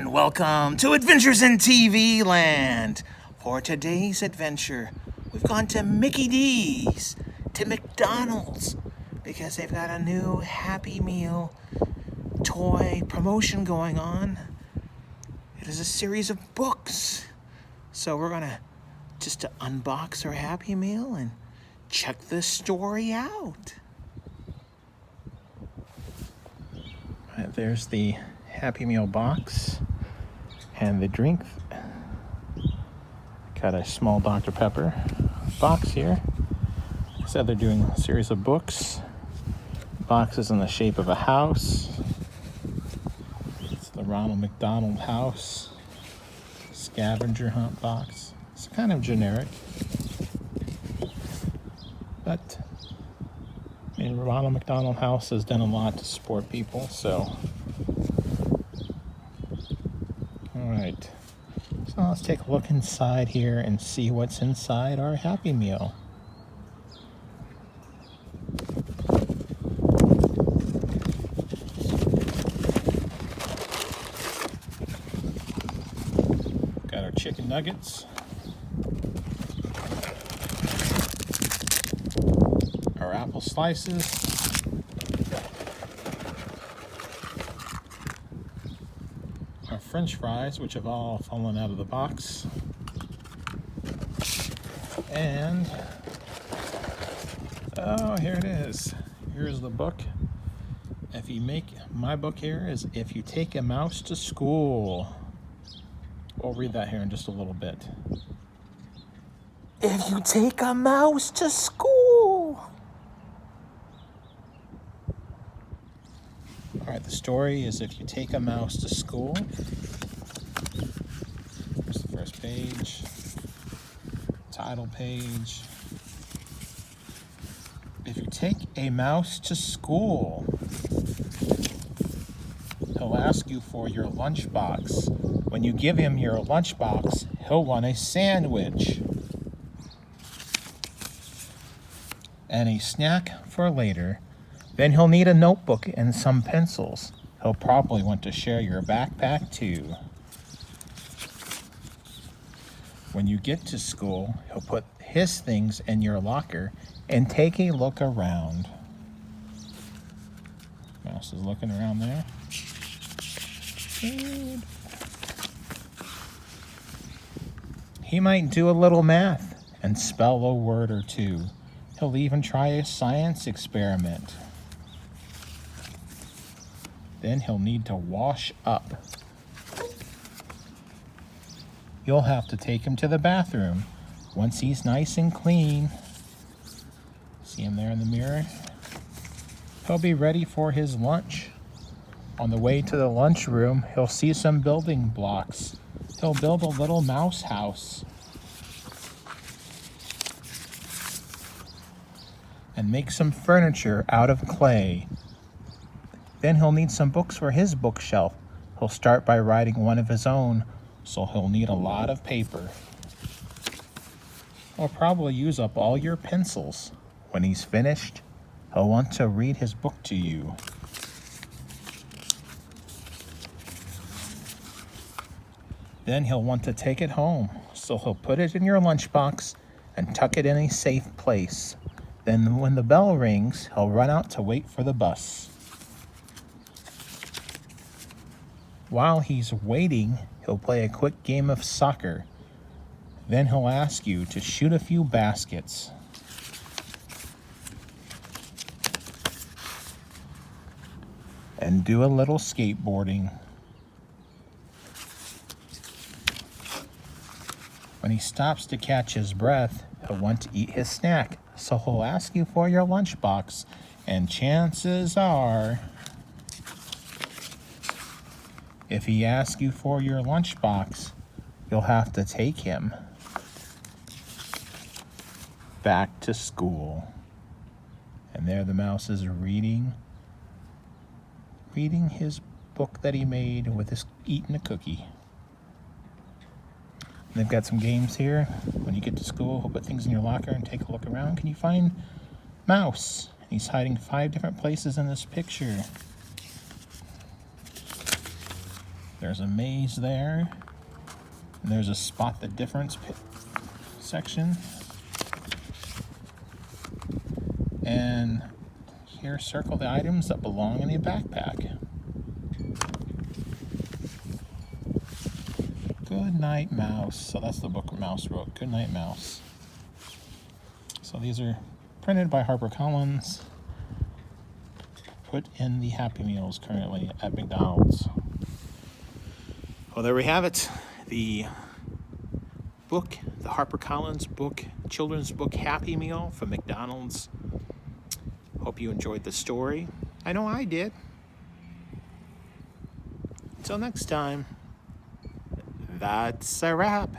And welcome to Adventures in TV Land. For today's adventure, we've gone to Mickey D's, to McDonald's, because they've got a new Happy Meal toy promotion going on. It is a series of books. So we're gonna just to unbox our Happy Meal and check the story out. All right, there's the Happy Meal box and the drink. Got a small Dr. Pepper box here. Like I said, they're doing a series of books. Boxes in the shape of a house. It's the Ronald McDonald house. Scavenger hunt box. It's kind of generic, but I mean, Ronald McDonald House has done a lot to support people, so. All right, so let's take a look inside here and see what's inside our Happy Meal. Got our chicken nuggets. Our apple slices, our French fries, which have all fallen out of the box, and oh, here it is. Here's the book. My book here is If You Take a Mouse to School. We'll read that here in just a little bit. If you take a mouse to school. All right, the story is if you take a mouse to school. Here's the first page, title page. If you take a mouse to school, he'll ask you for your lunchbox. When you give him your lunchbox, he'll want a sandwich and a snack for later. Then he'll need a notebook and some pencils. He'll probably want to share your backpack too. When you get to school, he'll put his things in your locker and take a look around. Mouse is looking around there. Good. He might do a little math and spell a word or two. He'll even try a science experiment. Then he'll need to wash up. You'll have to take him to the bathroom once he's nice and clean. See him there in the mirror? He'll be ready for his lunch. On the way to the lunchroom, he'll see some building blocks. He'll build a little mouse house and make some furniture out of clay. Then he'll need some books for his bookshelf. He'll start by writing one of his own, so he'll need a lot of paper. He'll probably use up all your pencils. When he's finished, he'll want to read his book to you. Then he'll want to take it home, so he'll put it in your lunchbox and tuck it in a safe place. Then when the bell rings, he'll run out to wait for the bus. While he's waiting, he'll play a quick game of soccer. Then he'll ask you to shoot a few baskets. And do a little skateboarding. When he stops to catch his breath, he'll want to eat his snack. So he'll ask you for your lunchbox, and chances are, if he asks you for your lunchbox, you'll have to take him back to school. And there the mouse is reading his book that he made with his eating a cookie. They've got some games here. When you get to school, he'll put things in your locker and take a look around. Can you find Mouse? He's hiding 5 different places in this picture. There's a maze there. And there's a spot the difference section. And here, circle the items that belong in your backpack. Good Night Mouse. So that's the book Mouse wrote. Good Night Mouse. So these are printed by HarperCollins. Put in the Happy Meals currently at McDonald's. Well, there we have it. The book, the HarperCollins book, children's book Happy Meal from McDonald's. Hope you enjoyed the story. I know I did. Until next time, that's a wrap.